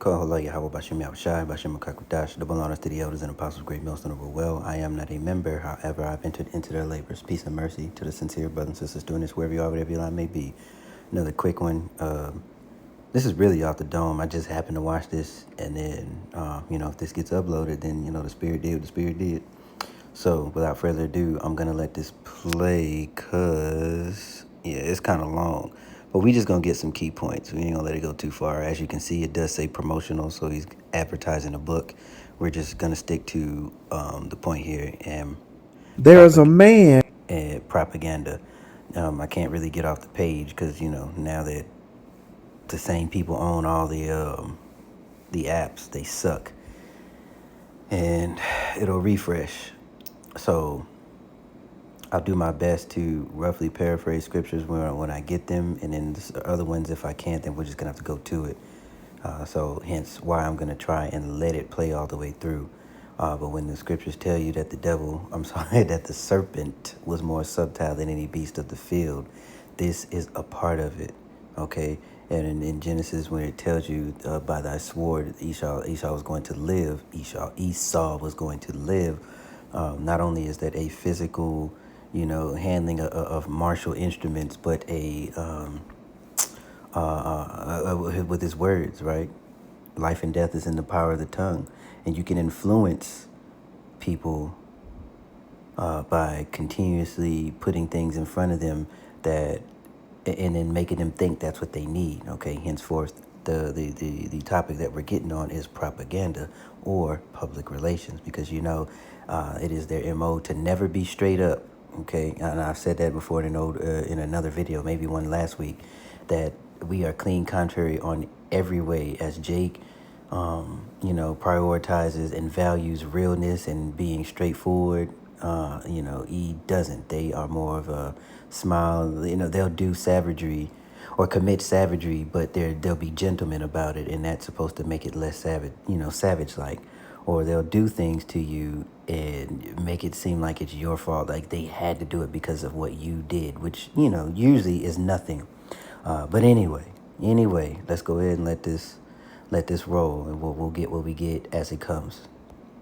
Kohola Yahweh Bashim Yahushai, Bashim Kakudash, double honors to the elders and apostles, great millstone of well. I am not a member, however, I've entered into their labors. Peace and mercy to the sincere brothers and sisters doing this wherever you are, whatever your line may be. Another quick one. This is really off the dome. I just happened to watch this, and then, if this gets uploaded, then, the Spirit did what the Spirit did. So, without further ado, I'm going to let this play because, it's kind of long. But we just going to get some key points. We ain't going to let it go too far. As you can see, it does say promotional, so he's advertising a book. We're just going to stick to the point here. And there's a man. Propaganda. I can't really get off the page because, now that the same people own all the apps, they suck. And it'll refresh. So I'll do my best to roughly paraphrase scriptures when I get them, and then the other ones, if I can't, then we're just gonna have to go to it. So hence why I'm gonna try and let it play all the way through. But when the scriptures tell you that that the serpent was more subtle than any beast of the field, this is a part of it, okay? And in Genesis, when it tells you by thy sword Esau was going to live, Esau was going to live. Not only is that a physical, handling of martial instruments, but with his words, right? Life and death is in the power of the tongue, and you can influence people by continuously putting things in front of them and then making them think that's what they need. Okay, henceforth, the topic that we're getting on is propaganda or public relations, because it is their MO to never be straight up. Okay, and I've said that before in another video, maybe one last week, that we are clean contrary on every way, as Jake prioritizes and values realness and being straightforward. E doesn't. They are more of a smile. They'll do savagery or commit savagery, but they'll be gentlemen about it, and that's supposed to make it less savage-like. Or they'll do things to you and make it seem like it's your fault, like they had to do it because of what you did, which, usually is nothing. But anyway, let's go ahead and let this roll, and we'll get what we get as it comes.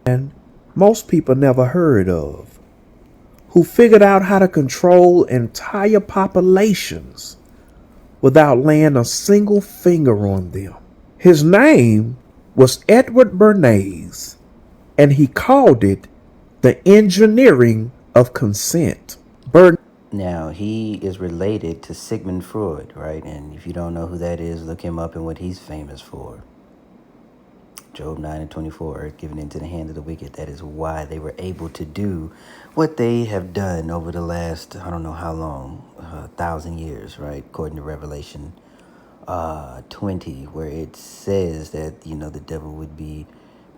And most people never heard of, who figured out how to control entire populations without laying a single finger on them. His name was Edward Bernays, and he called it the engineering of consent. Now, he is related to Sigmund Freud, right? And if you don't know who that is, look him up and what he's famous for. Job 9:24, earth given into the hand of the wicked. That is why they were able to do what they have done over the last, I don't know how long, 1,000 years, right? According to Revelation 20, where it says that, the devil would be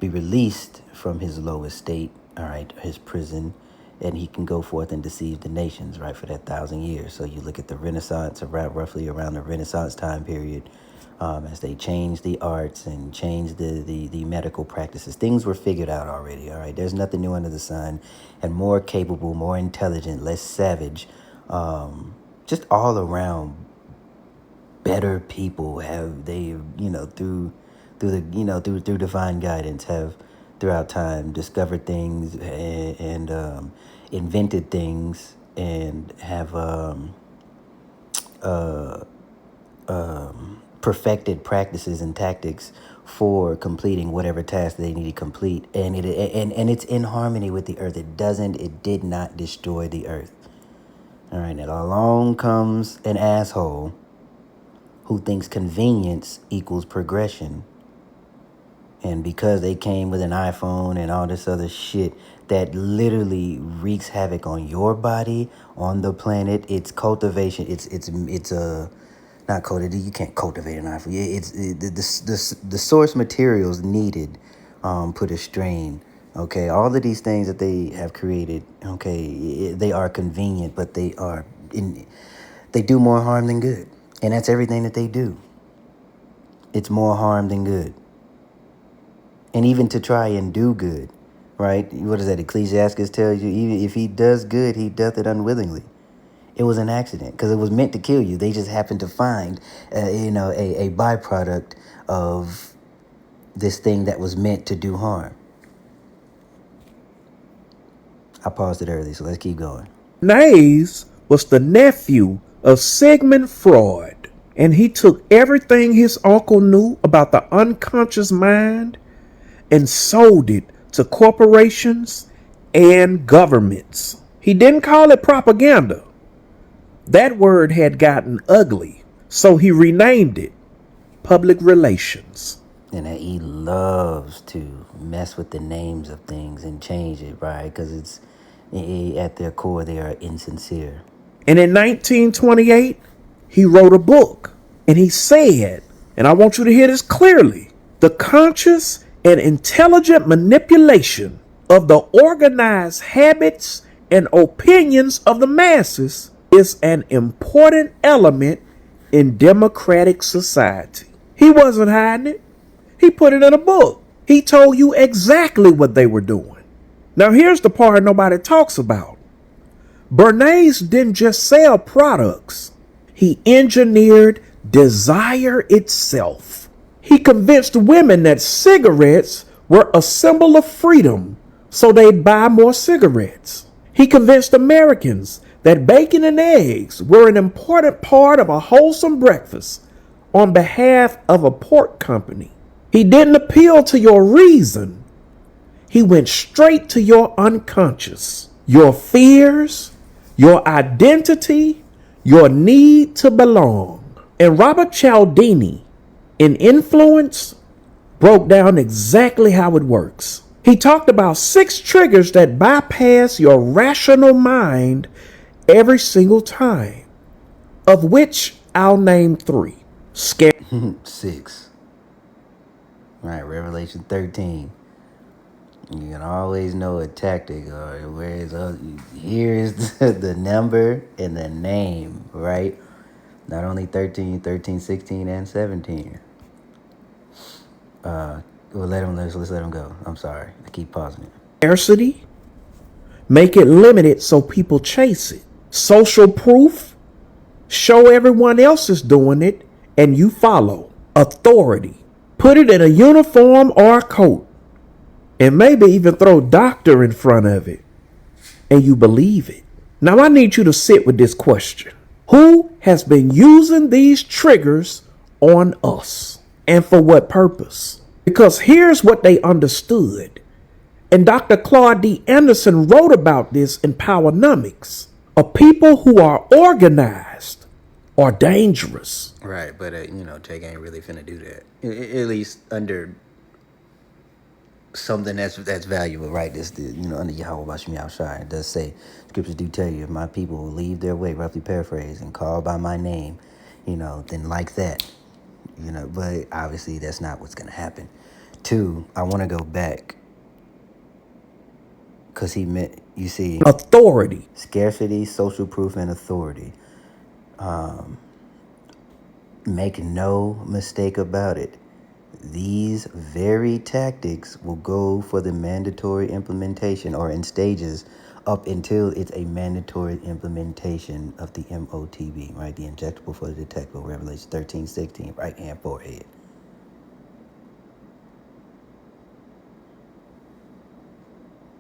released from his low estate, all right, his prison, and he can go forth and deceive the nations, right, for that 1,000 years. So you look at the Renaissance, roughly around the Renaissance time period, as they changed the arts and changed the medical practices. Things were figured out already, all right? There's nothing new under the sun, and more capable, more intelligent, less savage, just all around better people through divine guidance have throughout time discovered things and invented things and have perfected practices and tactics for completing whatever task they need to complete, and it's in harmony with the earth. It did not destroy the earth. All right, now along comes an asshole who thinks convenience equals progression. And because they came with an iPhone and all this other shit that literally wreaks havoc on your body, on the planet, it's cultivation. It's not cultivated. You can't cultivate an iPhone. The source materials needed put a strain. Okay, all of these things that they have created. Okay, they are convenient, but they do more harm than good, and that's everything that they do. It's more harm than good. And even to try and do good, right? What does that Ecclesiastes tells you? Even if he does good, he doth it unwillingly. It was an accident because it was meant to kill you. They just happened to find, a byproduct of this thing that was meant to do harm. I paused it early, so let's keep going. Bernays was the nephew of Sigmund Freud, and he took everything his uncle knew about the unconscious mind and sold it to corporations and governments. He didn't call it propaganda. That word had gotten ugly, so he renamed it public relations. And that he loves to mess with the names of things and change it, right? Because it's at their core, they are insincere. And in 1928, he wrote a book, and he said, and I want you to hear this clearly, the conscious and intelligent manipulation of the organized habits and opinions of the masses is an important element in democratic society. He wasn't hiding it. He put it in a book. He told you exactly what they were doing. Now here's the part nobody talks about. Bernays didn't just sell products. He engineered desire itself. He convinced women that cigarettes were a symbol of freedom, so they'd buy more cigarettes. He convinced Americans that bacon and eggs were an important part of a wholesome breakfast on behalf of a pork company. He didn't appeal to your reason. He went straight to your unconscious, your fears, your identity, your need to belong. And Robert Cialdini, in Influence, broke down exactly how it works. He talked about 6 triggers that bypass your rational mind every single time, of which I'll name 3. 6. All right, Revelation 13. You can always know a tactic, or whereas here's the number and the name, right? Not only 13, 13, 16, and 17. Let's let him go. I'm sorry. I keep pausing it. Scarcity, make it limited so people chase it. Social proof, show everyone else is doing it and you follow. Authority, put it in a uniform or a coat, and maybe even throw doctor in front of it, and you believe it. Now I need you to sit with this question. Who has been using these triggers on us? And for what purpose? Because here's what they understood. And Dr. Claude D. Anderson wrote about this in Powernomics. A people who are organized are dangerous. Right, but Jake ain't really finna do that. At least under something that's valuable, right? This, under Yahweh Bashmi Al-Shai, it does say, scriptures do tell you, if my people will leave their way, roughly paraphrase, and call by my name, then like that, but obviously that's not what's gonna happen. 2, I want to go back, because he meant, you see, Authority. scarcity, social proof, and authority. Make no mistake about it. These very tactics will go for the mandatory implementation, or in stages up until it's a mandatory implementation of the MOTB, right? The injectable for the detectable, Revelation 13:16, right hand forehead.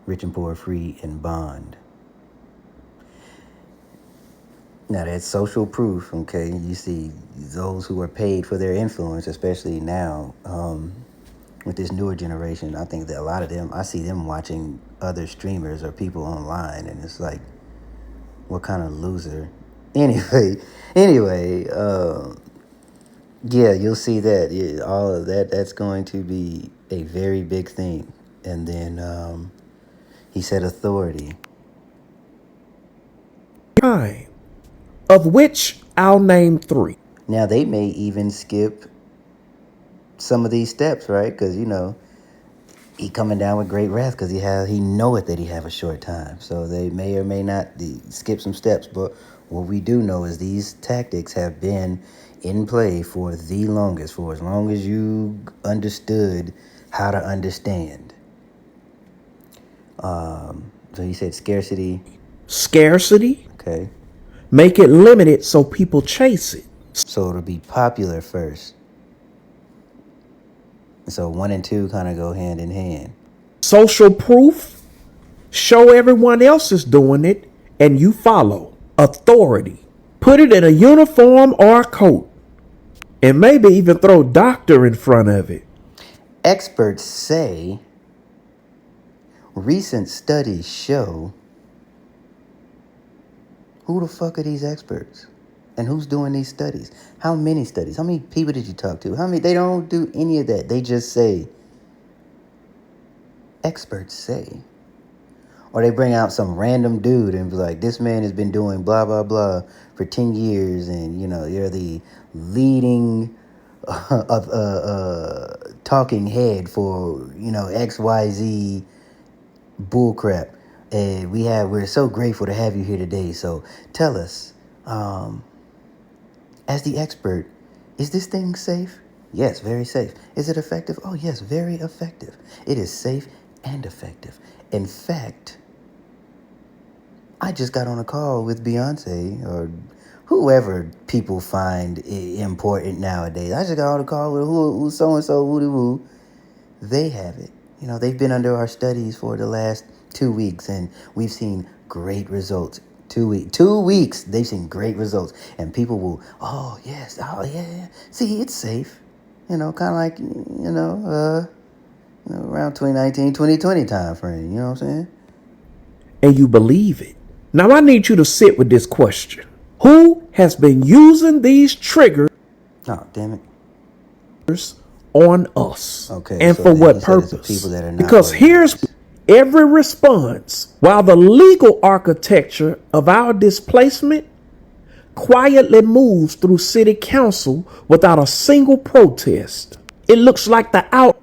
Rich and poor, free and bond. Now that's social proof, okay? You see those who are paid for their influence, especially now with this newer generation. I think that a lot of them, I see them watching other streamers or people online, and it's like, what kind of loser? Anyway, yeah, you'll see that. Yeah, all of that, that's going to be a very big thing. And then he said authority. Time, of which I'll name 3. Now, they may even skip some of these steps, right? Because, he coming down with great wrath because he knoweth that he have a short time. So they may or may not skip some steps. But what we do know is these tactics have been in play for the longest, for as long as you understood how to understand. So he said scarcity. Scarcity, Okay. make it limited so people chase it. So it'll be popular first. So 1 and 2 kind of go hand in hand. Social proof, show everyone else is doing it and you follow. Authority, put it in a uniform or a coat, and maybe even throw doctor in front of it. Experts say recent studies show. Who the fuck are these experts? And who's doing these studies? How many studies? How many people did you talk to? How many? They don't do any of that. They just say, experts say. Or they bring out some random dude and be like, this man has been doing blah, blah, blah for 10 years. And, you're the leading talking head for, XYZ bullcrap. And we're so grateful to have you here today. So tell us, as the expert, is this thing safe? Yes, very safe. Is it effective? Oh, yes, very effective. It is safe and effective. In fact, I just got on a call with Beyonce or whoever people find important nowadays. I just got on a call with who so-and-so, woo-de-woo. They have it. They've been under our studies for the last 2 weeks, and we've seen great results. 2 weeks, they've seen great results. And people will, oh, yes, oh, yeah. See, it's safe. Kind of like, around 2019, 2020 time frame. You know what I'm saying? And you believe it. Now I need you to sit with this question. Who has been using these triggers Oh, damn it. on us? Okay, and so for then what you said it's the purpose? people that are not Because here's organized. every response. While the legal architecture of our displacement quietly moves through city council without a single protest, it looks like the out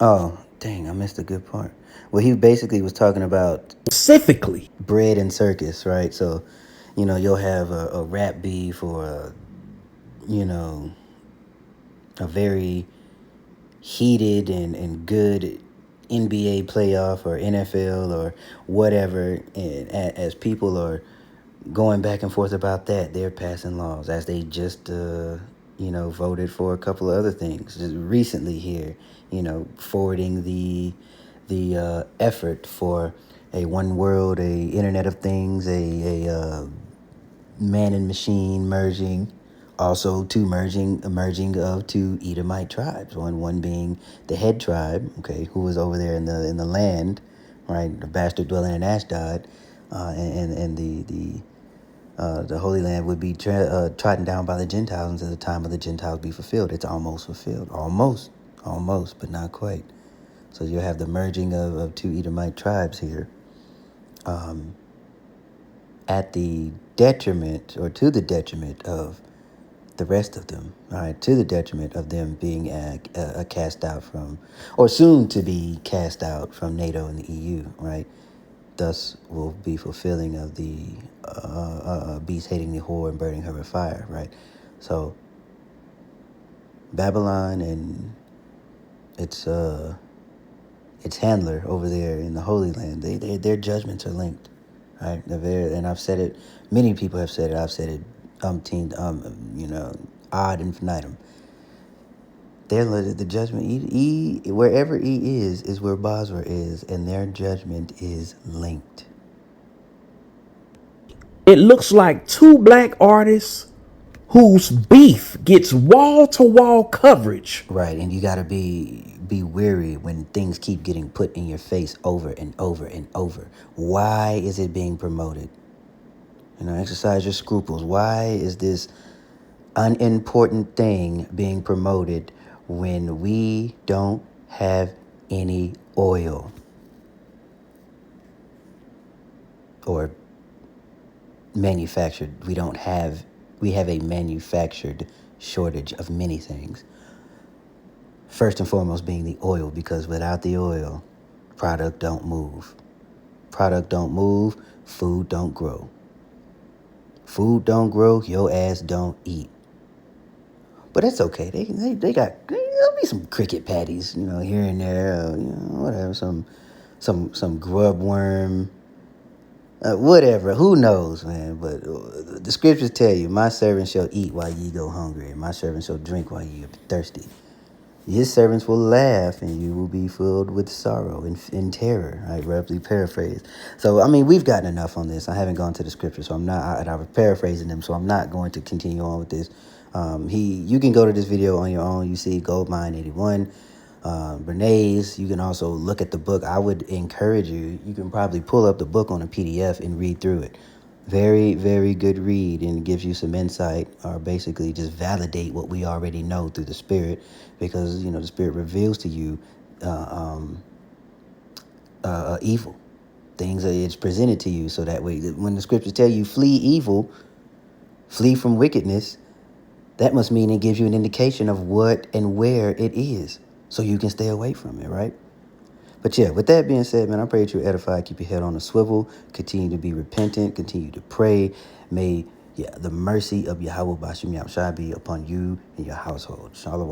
Oh, dang, I missed a good part. Well, he basically was talking about specifically. bread and circus, right? So, you'll have a rap beef or a very heated and good NBA playoff or NFL or whatever. And as people are going back and forth about that, they're passing laws as they just, voted for a couple of other things just recently here, forwarding the effort for a one world, a Internet of Things, a man and machine merging, also emerging of two Edomite tribes. One being the head tribe, okay, who was over there in the land, right, the bastard dwelling in Ashdod, and the Holy Land would be trodden down by the Gentiles until the time of the Gentiles be fulfilled. It's almost fulfilled, almost, but not quite. So you have the merging of two Edomite tribes here, at the detriment, or to the detriment of the rest of them, all right, to the detriment of them being cast out from, or soon to be cast out from NATO and the EU, right? Thus will be fulfilling of the beast hating the whore and burning her with fire, right? So Babylon and its handler over there in the Holy Land, their judgments are linked, right? And I've said it. Many people have said it. I've said it ad infinitum. The judgment, wherever E is where Basra is, and their judgment is linked. It looks like two black artists whose beef gets wall-to-wall coverage. Right, and you gotta be wary when things keep getting put in your face over and over and over. Why is it being promoted? Exercise your scruples. Why is this unimportant thing being promoted when we don't have any oil? Or manufactured. We have a manufactured shortage of many things. First and foremost being the oil, because without the oil, product don't move. Product don't move, food don't grow. Food don't grow, your ass don't eat. But that's okay. They got, there'll be some cricket patties, here and there, whatever, some grub worm, whatever. Who knows, man? But the scriptures tell you, my servant shall eat while ye go hungry, and my servant shall drink while ye are thirsty. His servants will laugh and you will be filled with sorrow and terror. I roughly paraphrase. So, I mean, we've gotten enough on this. I haven't gone to the scripture, so I'm not, I was paraphrasing them, so I'm not going to continue on with this. You can go to this video on your own. You see Goldmine 81, Bernays. You can also look at the book. I would encourage you. You can probably pull up the book on a PDF and read through it. Very, very good read, and it gives you some insight, or basically just validate what we already know through the Spirit, because the Spirit reveals to you evil things that it's presented to you, so that way when the scriptures tell you flee evil, flee from wickedness, that must mean it gives you an indication of what and where it is, so you can stay away from it, right? But yeah, with that being said, man, I pray that you're edified, keep your head on a swivel, continue to be repentant, continue to pray. May the mercy of Yahweh Bashem Yahushua be upon you and your household. Shalom.